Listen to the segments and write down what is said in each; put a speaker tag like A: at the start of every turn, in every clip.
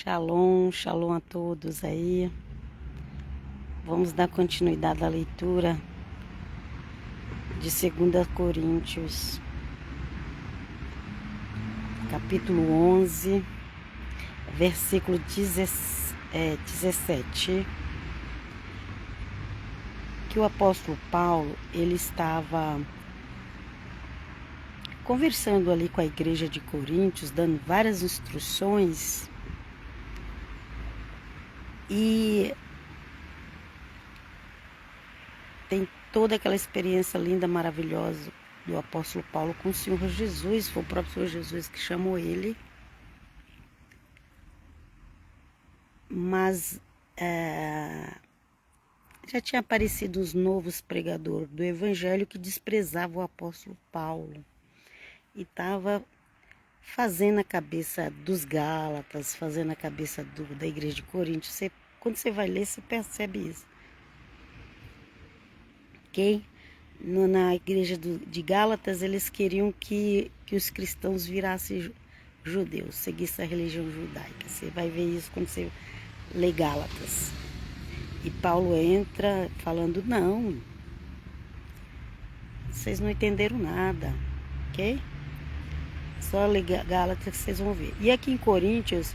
A: Shalom, shalom a todos aí. Vamos dar continuidade à leitura de 2 Coríntios, capítulo 11, versículo 17, que o apóstolo Paulo, ele estava conversando ali com a igreja de Coríntios, dando várias instruções, e tem toda aquela experiência linda, maravilhosa do apóstolo Paulo com o Senhor Jesus. Foi o próprio Senhor Jesus que chamou ele. Mas já tinha aparecido os novos pregadores do evangelho que desprezavam o apóstolo Paulo. E estava fazendo a cabeça dos Gálatas, fazendo a cabeça da igreja de Coríntios. Quando você vai ler, você percebe isso. Ok? Na igreja de Gálatas, eles queriam que os cristãos virassem judeus, seguissem a religião judaica. Você vai ver isso quando você lê Gálatas. E Paulo entra falando, não, vocês não entenderam nada, ok? Só ler Gálatas que vocês vão ver. E aqui em Coríntios,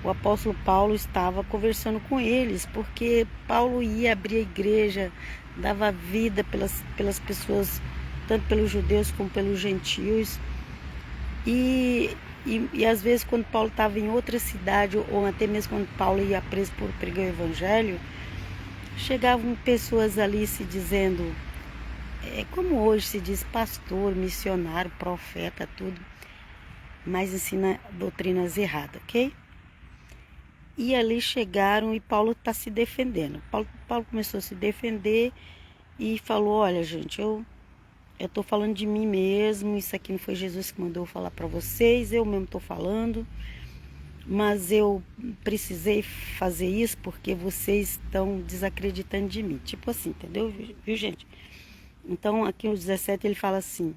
A: o apóstolo Paulo estava conversando com eles, porque Paulo ia abrir a igreja, dava vida pelas pessoas, tanto pelos judeus como pelos gentios. E às vezes, quando Paulo estava em outra cidade, ou até mesmo quando Paulo ia preso por pregar o evangelho, chegavam pessoas ali se dizendo, como hoje se diz, pastor, missionário, profeta, tudo, mas ensina doutrinas erradas, ok? E ali chegaram e Paulo está se defendendo. Paulo começou a se defender e falou, olha gente, eu estou falando de mim mesmo, isso aqui não foi Jesus que mandou eu falar para vocês, eu mesmo estou falando, mas eu precisei fazer isso porque vocês estão desacreditando de mim. Tipo assim, entendeu? Viu, gente? Então, aqui no 17 ele fala assim,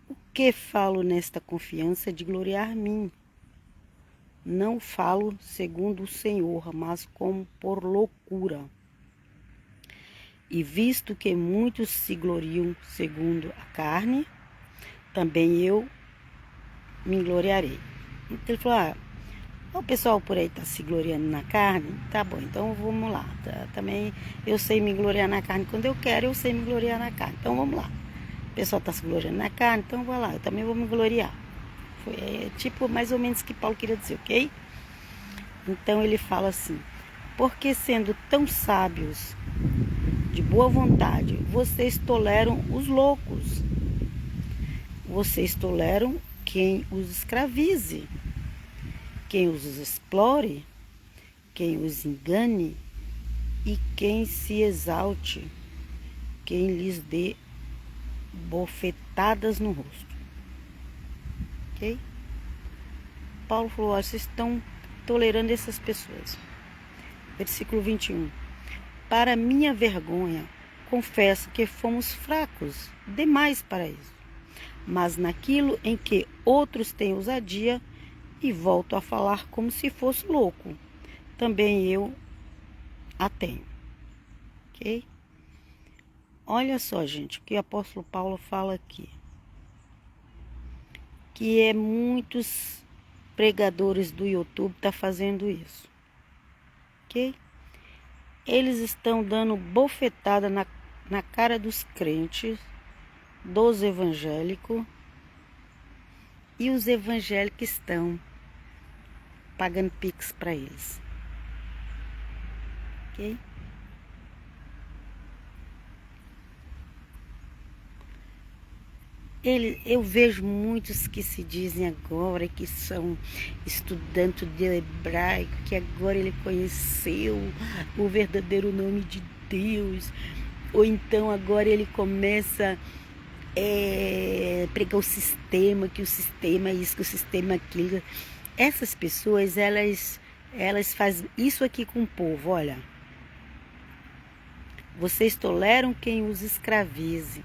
A: o que falo nesta confiança de gloriar mim? Não falo segundo o Senhor, mas como por loucura. E visto que muitos se gloriam segundo a carne, também eu me gloriarei. Então ele falou, o pessoal por aí está se gloriando na carne, tá bom, então vamos lá. Também eu sei me gloriar na carne quando eu quero, eu sei me gloriar na carne, então vamos lá. O pessoal está se gloriando na carne, então vai lá, eu também vou me gloriar. Foi tipo mais ou menos o que Paulo queria dizer, ok? Então ele fala assim, porque sendo tão sábios, de boa vontade, vocês toleram os loucos. Vocês toleram quem os escravize, quem os explore, quem os engane e quem se exalte, quem lhes dê bofetadas no rosto. Ok? Paulo falou, vocês estão tolerando essas pessoas. Versículo 21. Para minha vergonha, confesso que fomos fracos demais para isso. Mas naquilo em que outros têm ousadia, e volto a falar como se fosse louco, também eu a tenho. Ok? Olha só, gente, o que o apóstolo Paulo fala aqui. Que muitos pregadores do YouTube estão fazendo isso. Ok? Eles estão dando bofetada na cara dos crentes, dos evangélicos, e os evangélicos estão pagando pix para eles. Ok? Eu vejo muitos que se dizem agora que são estudantes de hebraico, que agora ele conheceu o verdadeiro nome de Deus, ou então agora ele começa a pregar o sistema, que o sistema é isso, que o sistema é aquilo. Essas pessoas, elas fazem isso aqui com o povo, olha. Vocês toleram quem os escravize,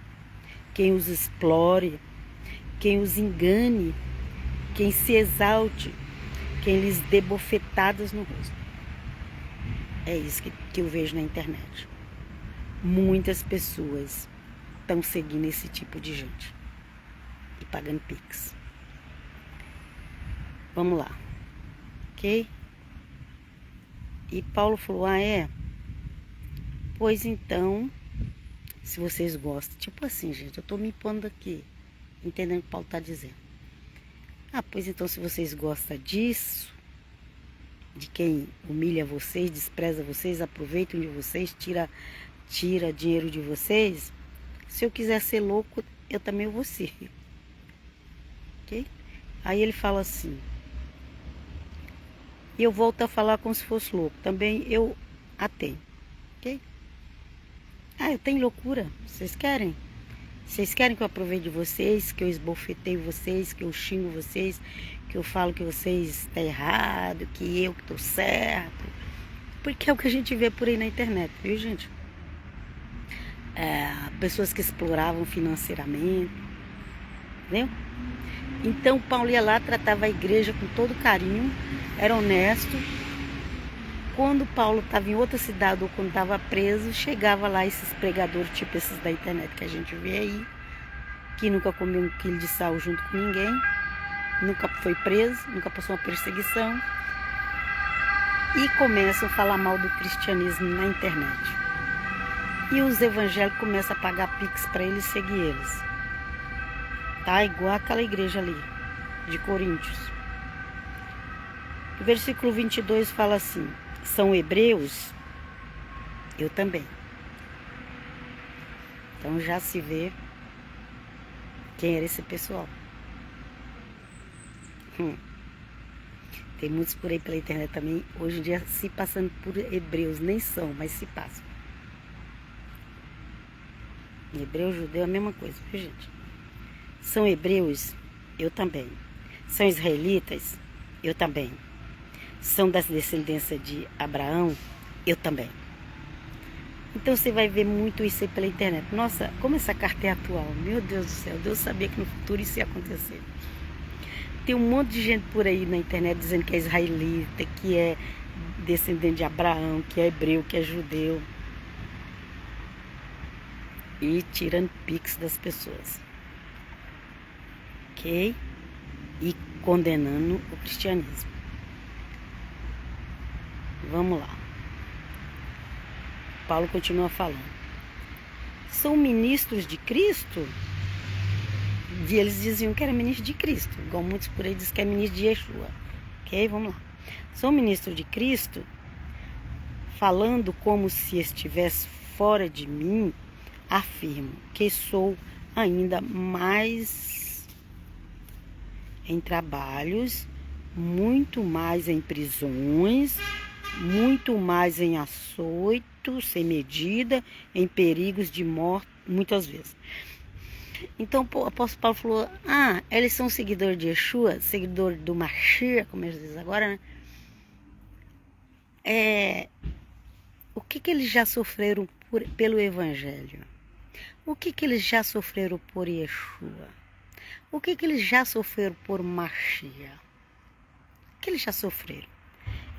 A: quem os explore, quem os engane, quem se exalte, quem lhes dê bofetadas no rosto. É isso que eu vejo na internet. Muitas pessoas estão seguindo esse tipo de gente e pagando Pix. Vamos lá, ok? E Paulo falou, pois então, se vocês gostam, tipo assim, gente, eu tô me impondo aqui, entendendo o que Paulo tá dizendo. Pois então, se vocês gostam disso, de quem humilha vocês, despreza vocês, aproveita de vocês, tira dinheiro de vocês, se eu quiser ser louco, eu também vou ser. Ok? Aí ele fala assim, e eu volto a falar como se fosse louco, também eu a tenho. Ok? Eu tenho loucura, vocês querem? Vocês querem que eu aproveite de vocês, que eu esbofeteie vocês, que eu xingo vocês, que eu falo que vocês estão errados, que eu que estou certo? Porque é o que a gente vê por aí na internet, viu, gente? Pessoas que exploravam financeiramente, entendeu? Então Paulo ia lá, tratava a igreja com todo carinho, era honesto. Quando Paulo estava em outra cidade ou quando estava preso, chegava lá esses pregadores, tipo esses da internet que a gente vê aí, que nunca comeu um quilo de sal junto com ninguém, nunca foi preso, nunca passou uma perseguição, e começam a falar mal do cristianismo na internet. E os evangélicos começam a pagar Pix para eles seguir eles. Tá igual aquela igreja ali, de Coríntios. O versículo 22 fala assim, são hebreus? Eu também. Então já se vê quem era esse pessoal. Tem muitos por aí pela internet também, hoje em dia se passando por hebreus, nem são, mas se passam. Hebreu, judeu, a mesma coisa, viu, gente? São hebreus? Eu também. São israelitas? Eu também. São das descendências de Abraão? Eu também. Então você vai ver muito isso aí pela internet. Nossa, como essa carta é atual. Meu Deus do céu, Deus sabia que no futuro isso ia acontecer. Tem um monte de gente por aí na internet dizendo que é israelita, que é descendente de Abraão, que é hebreu, que é judeu. E tirando Pix das pessoas. Ok? E condenando o cristianismo. Vamos lá. Paulo continua falando. São ministros de Cristo? E eles diziam que era ministro de Cristo. Igual muitos por aí dizem que é ministro de Yeshua. Ok? Vamos lá. Sou ministro de Cristo, falando como se estivesse fora de mim, afirmo que sou ainda mais em trabalhos, muito mais em prisões, muito mais em açoito, sem medida, em perigos de morte, muitas vezes. Então o apóstolo Paulo falou, eles são seguidores de Yeshua, seguidor do Mashiach, como eles dizem agora, né? O que eles já sofreram pelo Evangelho? O que eles já sofreram por Yeshua? O que eles já sofreram por Mashiach? O que eles já sofreram?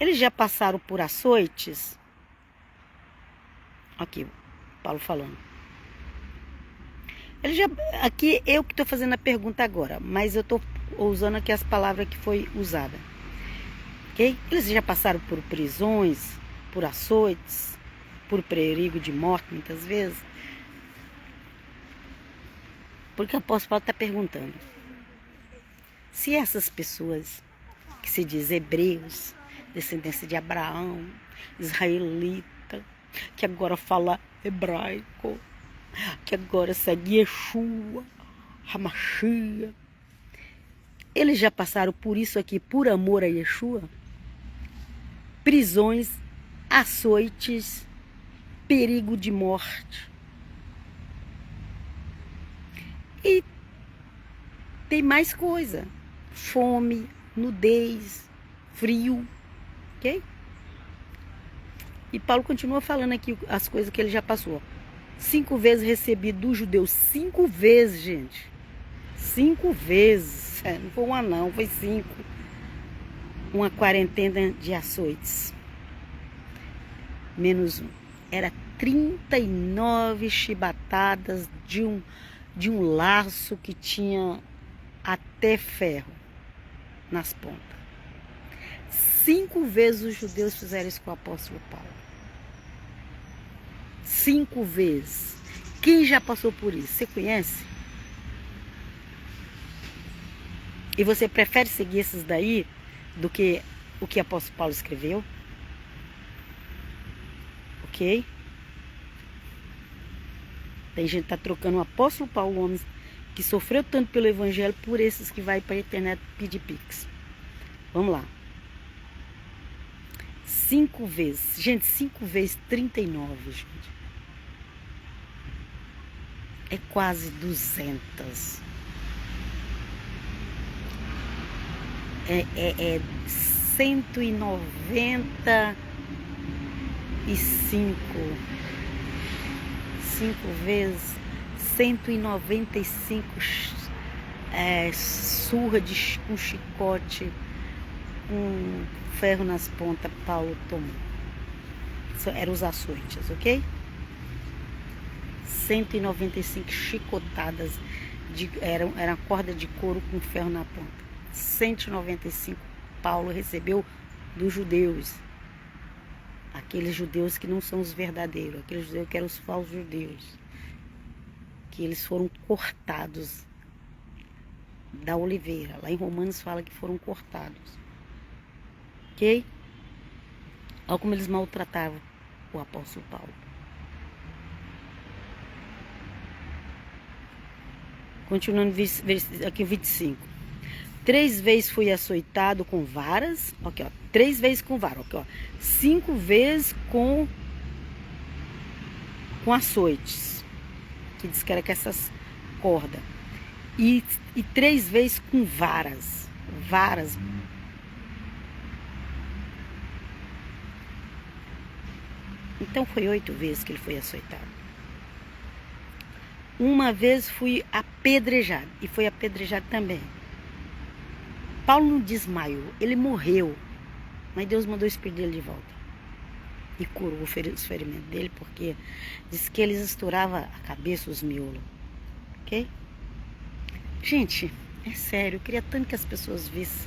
A: Eles já passaram por açoites? Aqui, Paulo falando. Aqui eu que estou fazendo a pergunta agora, mas eu estou usando aqui as palavras que foi usada. Ok? Eles já passaram por prisões, por açoites, por perigo de morte muitas vezes. Porque o apóstolo Paulo está perguntando se essas pessoas que se diz hebreus, descendência de Abraão, israelita, que agora fala hebraico, que agora segue Yeshua, Hamashiach, eles já passaram por isso aqui por amor a Yeshua? Prisões, açoites, perigo de morte. E tem mais coisa. Fome, nudez, frio, ok? E Paulo continua falando aqui as coisas que ele já passou. 5 vezes recebido dos judeus. 5 vezes, gente. 5 vezes. Não foi uma não, foi 5. uma quarentena de açoites. Menos um. Era 39 chibatadas de um laço que tinha até ferro nas pontas. 5 vezes os judeus fizeram isso com o apóstolo Paulo. 5 vezes. Quem já passou por isso? Você conhece? E você prefere seguir esses daí do que o que o apóstolo Paulo escreveu? Ok? Tem gente que tá trocando o apóstolo Paulo, homem que sofreu tanto pelo evangelho, por esses que vai para a internet pedir pix. Vamos lá. 5 vezes. Gente, 5 vezes 39, gente. É quase 200. É 195. 5 vezes 195 surra com chicote, com ferro nas pontas, Paulo tomou. Eram os açoites, ok? 195 chicotadas, era uma corda de couro com ferro na ponta. 195 Paulo recebeu dos judeus. Aqueles judeus que não são os verdadeiros, aqueles judeus que eram os falsos judeus. Que eles foram cortados da oliveira. Lá em Romanos fala que foram cortados. Ok? Olha como eles maltratavam o apóstolo Paulo. Continuando aqui o 25. 3 vezes fui açoitado com varas. Aqui, ó. 3 vezes com vara. Aqui, ó. 5 vezes com açoites. Que diz que era com essas cordas. E 3 vezes com varas. Varas. Então foi 8 vezes que ele foi açoitado. Uma vez fui apedrejado. E foi apedrejado também. Paulo não desmaiou, ele morreu. Mas Deus mandou o espírito dele de volta. E curou os ferimentos dele, porque disse que eles estouravam a cabeça, os miolos. Ok? Gente, é sério, eu queria tanto que as pessoas vissem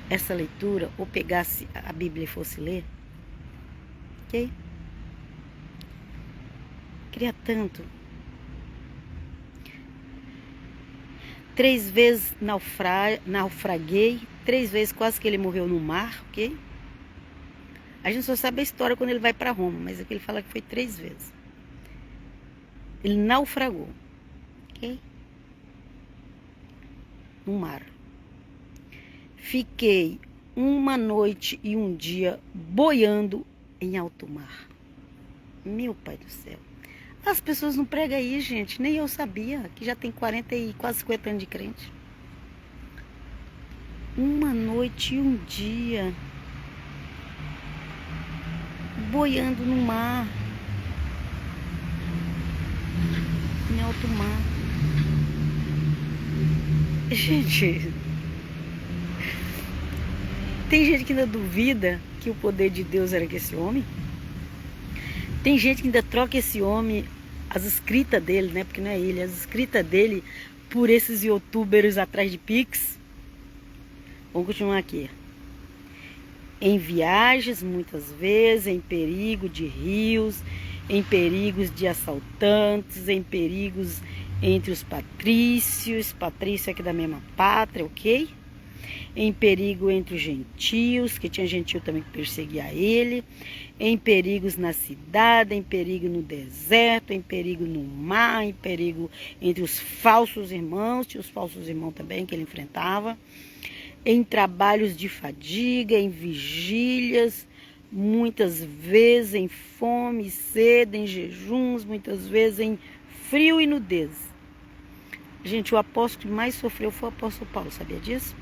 A: essa leitura, ou pegasse a Bíblia e fosse ler. Ok? Queria tanto. 3 vezes naufraguei, 3 vezes quase que ele morreu no mar, ok? A gente só sabe a história quando ele vai para Roma, mas aqui ele fala que foi 3 vezes. Ele naufragou, ok? No mar. Fiquei 1 noite e 1 dia boiando em alto mar. Meu Pai do céu. As pessoas não pregam aí, gente. Nem eu sabia, que já tem 40 e quase 50 anos de crente. 1 noite e 1 dia boiando no mar, em alto mar. Gente, tem gente que ainda duvida que o poder de Deus era com esse homem. Tem gente que ainda troca esse homem, as escritas dele, né? Porque não é ele, as escritas dele por esses youtubers atrás de Pix. Vamos continuar aqui. Em viagens, muitas vezes, em perigo de rios, em perigos de assaltantes, em perigos entre os patrícios aqui da mesma pátria, ok? Em perigo entre os gentios, que tinha gentio também que perseguia ele, em perigos na cidade, em perigo no deserto, em perigo no mar, em perigo entre os falsos irmãos, tinha os falsos irmãos também que ele enfrentava, em trabalhos de fadiga, em vigílias, muitas vezes em fome e sede, em jejuns, muitas vezes em frio e nudez. Gente, o apóstolo que mais sofreu foi o apóstolo Paulo, sabia disso?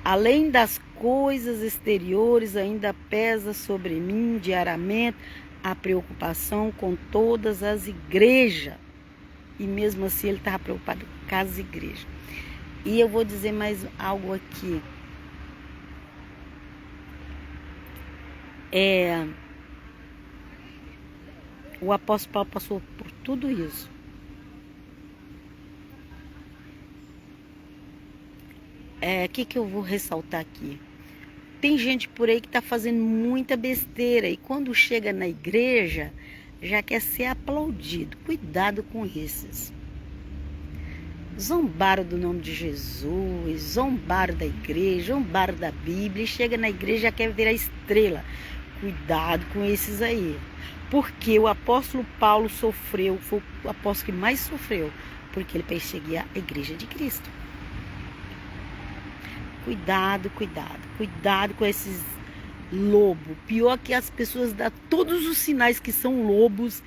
A: Além das coisas exteriores, ainda pesa sobre mim diariamente a preocupação com todas as igrejas. E mesmo assim ele estava preocupado com as igrejas. E eu vou dizer mais algo aqui. O apóstolo Paulo passou por tudo isso. Que eu vou ressaltar aqui? Tem gente por aí que está fazendo muita besteira e quando chega na igreja já quer ser aplaudido. Cuidado com esses. Zombaram do nome de Jesus, zombaram da igreja, zombaram da Bíblia e chega na igreja e já quer virar estrela. Cuidado com esses aí. Porque o apóstolo Paulo sofreu, foi o apóstolo que mais sofreu, porque ele perseguia a igreja de Cristo. Cuidado, cuidado, cuidado com esses lobos. Pior que as pessoas dão todos os sinais que são lobos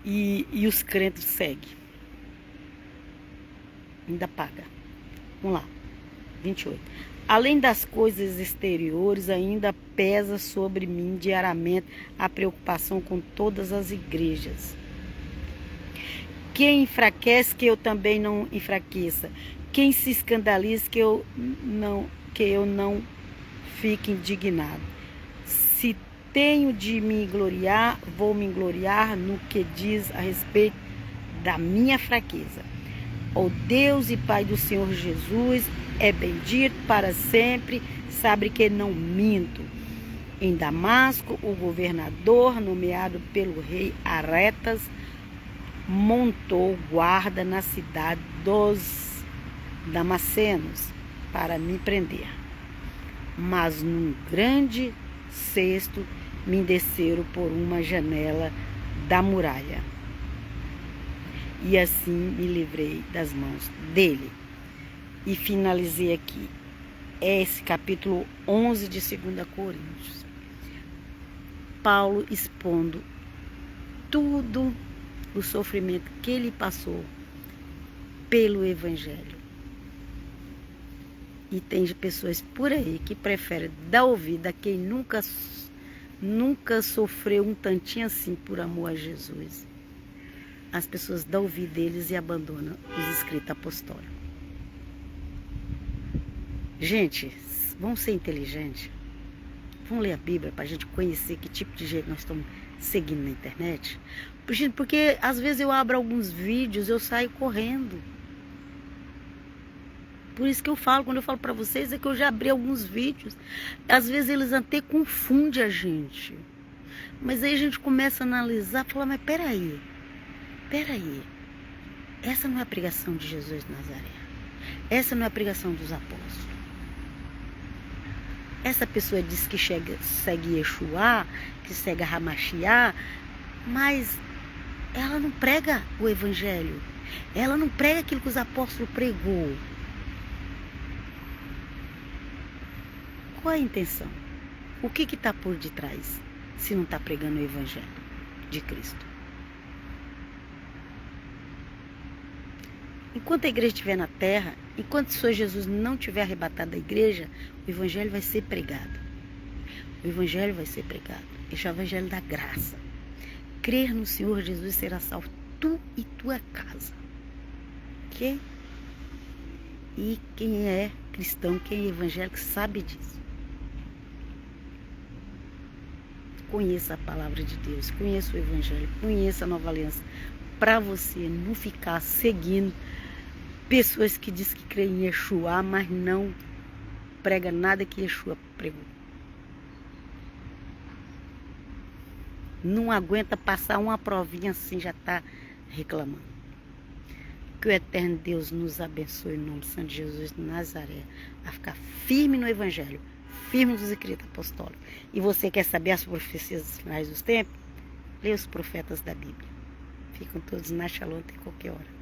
A: e os crentes seguem. Ainda paga. Vamos lá. 28. Além das coisas exteriores, ainda pesa sobre mim diariamente a preocupação com todas as igrejas. Quem enfraquece, que eu também não enfraqueça. Quem se escandaliza, que eu não fique indignado. Se tenho de me gloriar, vou me gloriar no que diz a respeito da minha fraqueza. O Deus e Pai do Senhor Jesus é bendito para sempre, sabe que não minto. Em Damasco, o governador, nomeado pelo rei Aretas, montou guarda na cidade dos Damascenos para me prender. Mas num grande cesto me desceram por uma janela da muralha. E assim me livrei das mãos dele. E finalizei aqui esse capítulo 11 de 2 Coríntios. Paulo expondo tudo o sofrimento que ele passou pelo Evangelho. E tem pessoas por aí que preferem dar ouvido a quem nunca sofreu um tantinho assim por amor a Jesus. As pessoas dão ouvido deles e abandonam os escritos apostólicos. Gente, vamos ser inteligentes. Vamos ler a Bíblia para a gente conhecer que tipo de gente nós estamos seguindo na internet. Porque às vezes eu abro alguns vídeos, eu saio correndo. Por isso que eu falo, quando eu falo para vocês, é que eu já abri alguns vídeos. Às vezes eles até confundem a gente. Mas aí a gente começa a analisar e fala, mas peraí. Essa não é a pregação de Jesus de Nazaré. Essa não é a pregação dos apóstolos. Essa pessoa diz que segue Yeshua, que segue Hamashiach, mas ela não prega o Evangelho. Ela não prega aquilo que os apóstolos pregou. Qual é a intenção? O que está por detrás se não está pregando o Evangelho de Cristo? Enquanto a igreja estiver na terra, enquanto o Senhor Jesus não tiver arrebatado da igreja, o Evangelho vai ser pregado. O Evangelho vai ser pregado. Este é o Evangelho da graça. Crer no Senhor Jesus será salvo tu e tua casa. Ok? E quem é cristão, quem é evangélico, sabe disso. Conheça a palavra de Deus, conheça o Evangelho, conheça a nova aliança, para você não ficar seguindo pessoas que dizem que creem em Yeshua, mas não prega nada que Yeshua pregou. Não aguenta passar uma provinha assim, já está reclamando. Que o eterno Deus nos abençoe em nome de Santo Jesus de Nazaré, a ficar firme no Evangelho, firme nos escritos apostólicos. E você quer saber as profecias dos finais dos tempos? Leia os profetas da Bíblia. Ficam todos na Shalom até qualquer hora.